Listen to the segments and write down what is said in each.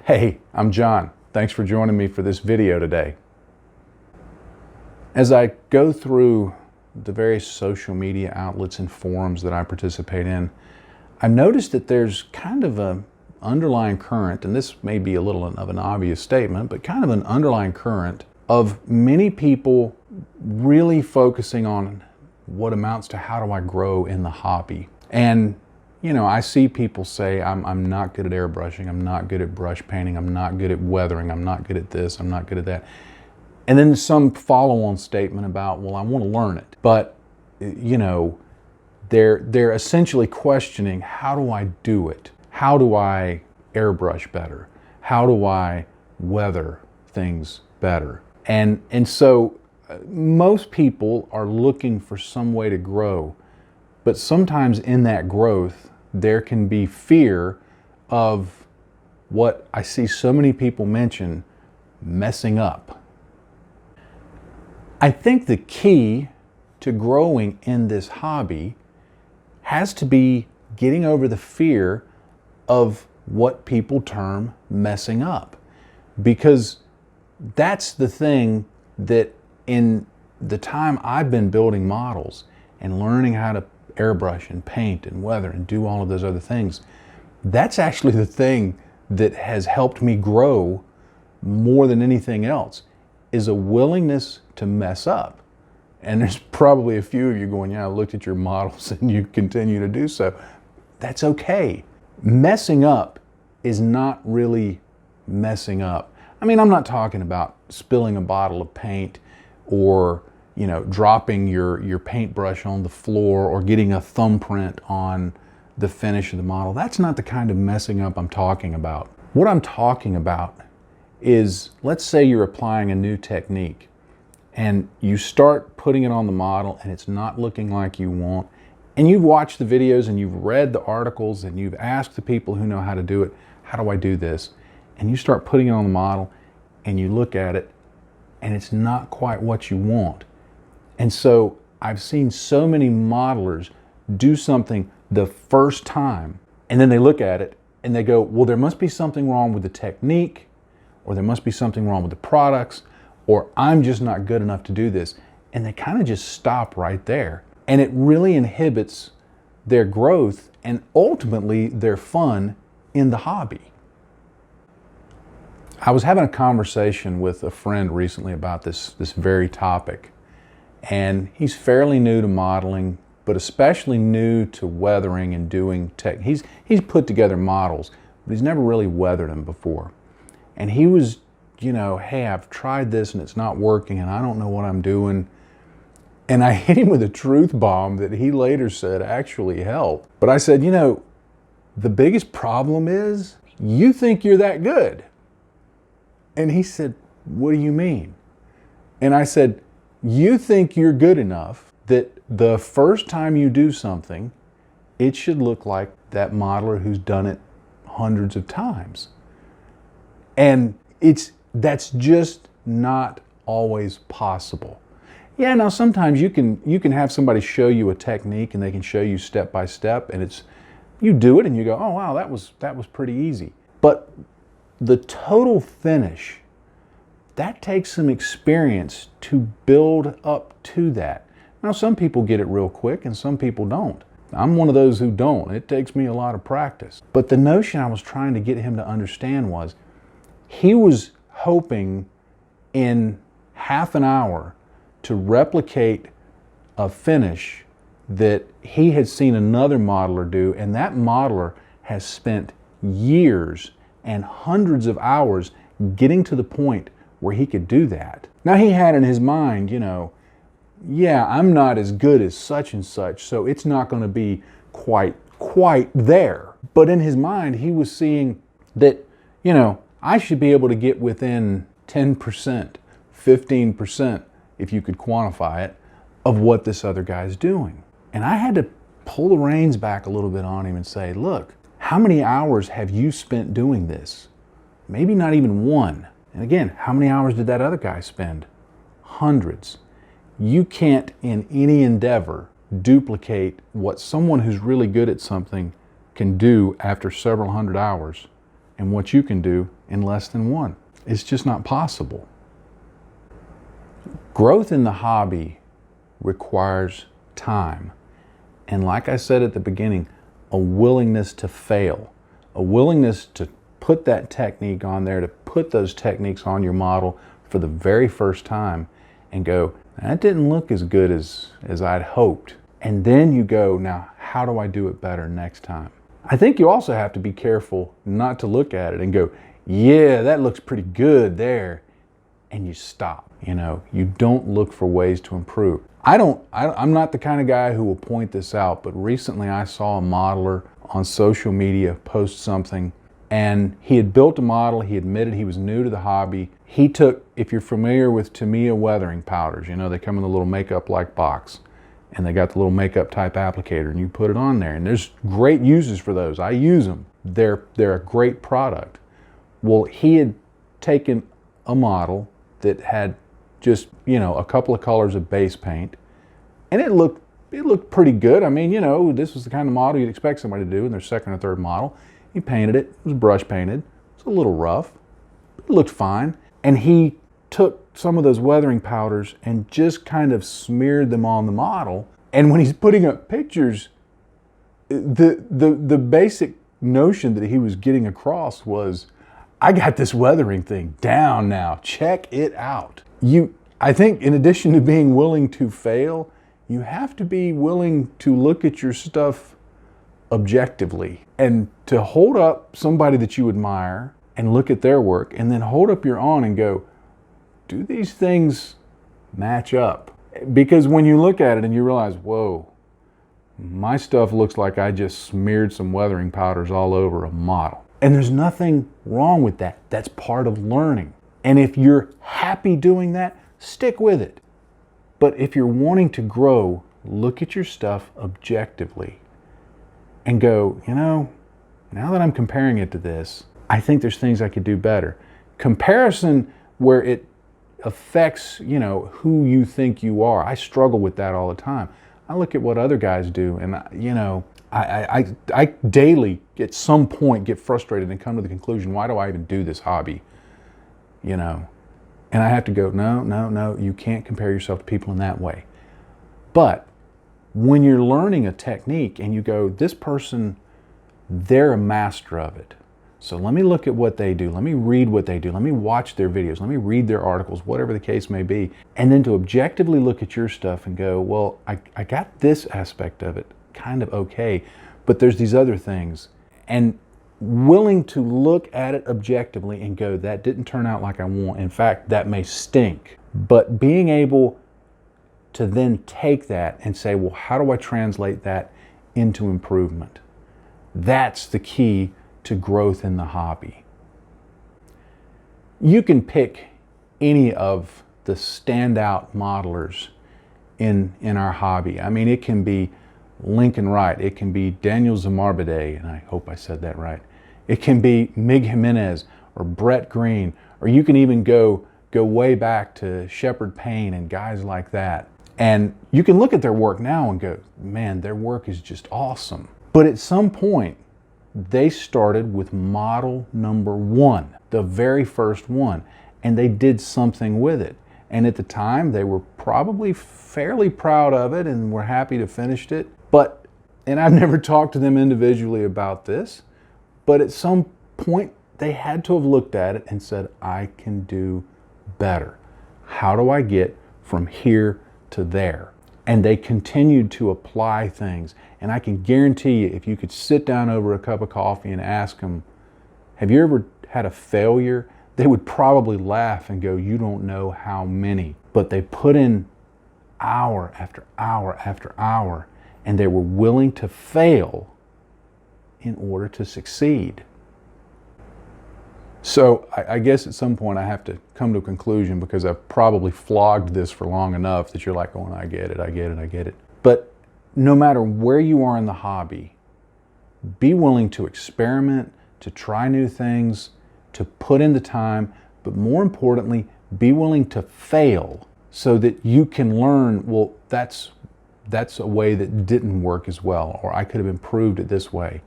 Hey, I'm John. Thanks for joining me for this video today. As I go through the various social media outlets and forums that I participate in, I've noticed that there's kind of an underlying current, and this may be a little of an obvious statement, but kind of an underlying current of many people really focusing on what amounts to how do I grow in the hobby. And you know, I see people say, I'm not good at airbrushing, I'm not good at brush painting, I'm not good at weathering, I'm not good at this, I'm not good at that. And then some follow-on statement about, well, I want to learn it. But, you know, they're essentially questioning, how do I do it? How do I airbrush better? How do I weather things better? And so most people are looking for some way to grow. But sometimes in that growth, there can be fear of what I see so many people mention, messing up. I think the key to growing in this hobby has to be getting over the fear of what people term messing up. Because that's the thing that in the time I've been building models and learning how to airbrush and paint and weather and do all of those other things, that's actually the thing that has helped me grow more than anything else, is a willingness to mess up. And there's probably a few of you going, yeah, I looked at your models and you continue to do so. That's okay. Messing up is not really messing up. I mean, I'm not talking about spilling a bottle of paint or dropping your paintbrush on the floor or getting a thumbprint on the finish of the model. That's not the kind of messing up I'm talking about. What I'm talking about is, let's say you're applying a new technique and you start putting it on the model and it's not looking like you want, and you've watched the videos and you've read the articles and you've asked the people who know how to do it, how do I do this? And you start putting it on the model and you look at it and it's not quite what you want. And so I've seen so many modelers do something the first time, and then they look at it and they go, well, there must be something wrong with the technique, or there must be something wrong with the products, or I'm just not good enough to do this. And they kind of just stop right there. And it really inhibits their growth and ultimately their fun in the hobby. I was having a conversation with a friend recently about this very topic. And he's fairly new to modeling, but especially new to weathering and doing tech. He's put together models, but he's never really weathered them before. And he was, hey, I've tried this and it's not working and I don't know what I'm doing. And I hit him with a truth bomb that he later said actually helped. But I said, the biggest problem is you think you're that good. And he said, what do you mean? And I said, you think you're good enough that the first time you do something, it should look like that modeler who's done it hundreds of times. And that's just not always possible. Yeah, now sometimes you can have somebody show you a technique and they can show you step by step, and you do it and you go, oh wow, that was pretty easy. But the total finish, that takes some experience to build up to that. Now, some people get it real quick and some people don't. I'm one of those who don't. It takes me a lot of practice. But the notion I was trying to get him to understand was, he was hoping in half an hour to replicate a finish that he had seen another modeler do, and that modeler has spent years and hundreds of hours getting to the point where he could do that. Now he had in his mind, yeah, I'm not as good as such and such, so it's not going to be quite there. But in his mind, he was seeing that, I should be able to get within 10%, 15%, if you could quantify it, of what this other guy's doing. And I had to pull the reins back a little bit on him and say, look, how many hours have you spent doing this? Maybe not even one. And again, how many hours did that other guy spend? Hundreds. You can't, in any endeavor, duplicate what someone who's really good at something can do after several hundred hours and what you can do in less than one. It's just not possible. Growth in the hobby requires time. And like I said at the beginning, a willingness to fail, a willingness to put that technique on there, to put those techniques on your model for the very first time and go, that didn't look as good as I'd hoped. And then you go, now, how do I do it better next time? I think you also have to be careful not to look at it and go, yeah, that looks pretty good there. And you stop. You don't look for ways to improve. I'm not the kind of guy who will point this out, but recently I saw a modeler on social media post something, and he had built a model. He admitted he was new to the hobby. He took, if you're familiar with Tamiya weathering powders, they come in a little makeup-like box, and they got the little makeup type applicator, and you put it on there, and there's great uses for those. I use them. They're a great product. Well, he had taken a model that had just, a couple of colors of base paint, and it looked pretty good. I mean, this was the kind of model you'd expect somebody to do in their second or third model. He painted it. It was brush painted. It was a little rough. It looked fine. And he took some of those weathering powders and just kind of smeared them on the model. And when he's putting up pictures, the basic notion that he was getting across was, I got this weathering thing down now. Check it out. I think in addition to being willing to fail, you have to be willing to look at your stuff objectively and to hold up somebody that you admire and look at their work, and then hold up your own and go, do these things match up? Because when you look at it and you realize, whoa, my stuff looks like I just smeared some weathering powders all over a model. And there's nothing wrong with that. That's part of learning. And if you're happy doing that, stick with it. But if you're wanting to grow, look at your stuff objectively and go, now that I'm comparing it to this, I think there's things I could do better. Comparison where it affects, who you think you are. I struggle with that all the time. I look at what other guys do, and I daily at some point get frustrated and come to the conclusion, why do I even do this hobby? And I have to go, no, you can't compare yourself to people in that way. But when you're learning a technique and you go, this person, they're a master of it. So let me look at what they do. Let me read what they do. Let me watch their videos. Let me read their articles, whatever the case may be. And then to objectively look at your stuff and go, well, I got this aspect of it kind of okay, but there's these other things. And willing to look at it objectively and go, that didn't turn out like I want. In fact, that may stink. But being able to then take that and say, well, how do I translate that into improvement? That's the key to growth in the hobby. You can pick any of the standout modelers in our hobby. I mean, it can be Lincoln Wright, it can be Daniel Zamarbide, and I hope I said that right. It can be Mig Jimenez or Brett Green, or you can even go way back to Shepard Payne and guys like that. And you can look at their work now and go, man, their work is just awesome. But at some point, they started with model number one, the very first one, and they did something with it. And at the time, they were probably fairly proud of it and were happy to finish it. But, and I've never talked to them individually about this, but at some point, they had to have looked at it and said, I can do better. How do I get from here to there? And they continued to apply things. And I can guarantee you, if you could sit down over a cup of coffee and ask them, have you ever had a failure? They would probably laugh and go, you don't know how many. But they put in hour after hour after hour, and they were willing to fail in order to succeed. So I guess at some point I have to come to a conclusion, because I've probably flogged this for long enough that you're like going, I get it. But no matter where you are in the hobby, be willing to experiment, to try new things, to put in the time, but more importantly, be willing to fail so that you can learn, well, that's a way that didn't work as well, or I could have improved it this way.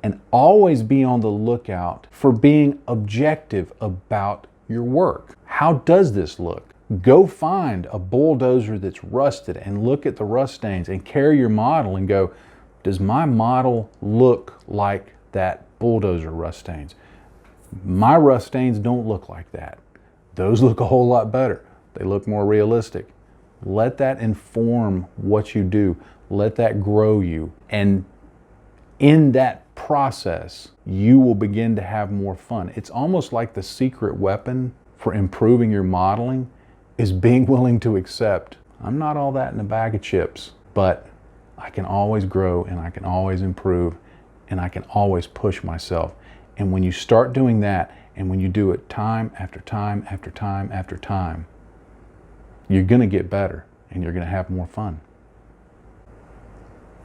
And always be on the lookout for being objective about your work. How does this look? Go find a bulldozer that's rusted and look at the rust stains and carry your model and go, does my model look like that bulldozer rust stains? My rust stains don't look like that. Those look a whole lot better. They look more realistic. Let that inform what you do. Let that grow you. And in that process, you will begin to have more fun. It's almost like the secret weapon for improving your modeling is being willing to accept, I'm not all that in a bag of chips, but I can always grow and I can always improve and I can always push myself. And when you start doing that, and when you do it time after time after time after time, you're gonna get better and you're gonna have more fun.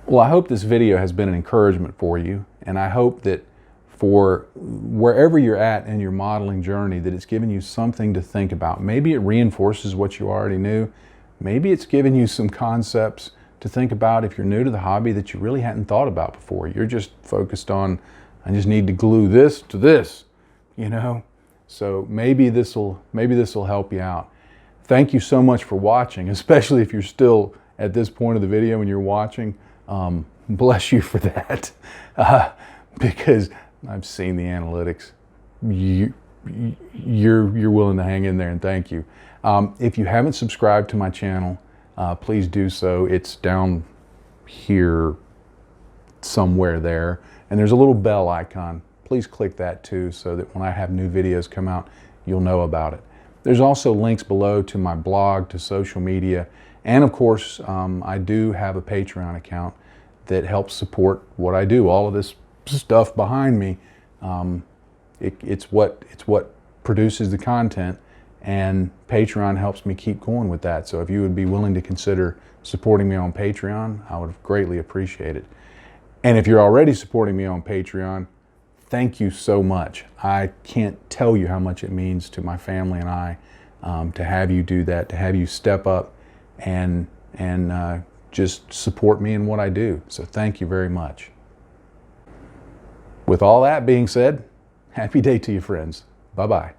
Well, I hope this video has been an encouragement for you, and I hope that for wherever you're at in your modeling journey, that it's given you something to think about. Maybe it reinforces what you already knew. Maybe it's given you some concepts to think about if you're new to the hobby that you really hadn't thought about before. You're just focused on, I just need to glue this to this, you know? So maybe this will help you out. Thank you so much for watching, especially if you're still at this point of the video and you're watching. Bless you for that, because I've seen the analytics. You're willing to hang in there, and thank you. If you haven't subscribed to my channel, please do so. It's down here somewhere there, and there's a little bell icon. Please click that too, so that when I have new videos come out, you'll know about it. There's also links below to my blog, to social media, and of course, I do have a Patreon account that helps support what I do. All of this stuff behind me, it's what produces the content, and Patreon helps me keep going with that. So if you would be willing to consider supporting me on Patreon, I would greatly appreciate it. And if you're already supporting me on Patreon, thank you so much. I can't tell you how much it means to my family and I to have you do that, to have you step up and just support me in what I do. So thank you very much. With all that being said, happy day to you, friends. Bye-bye.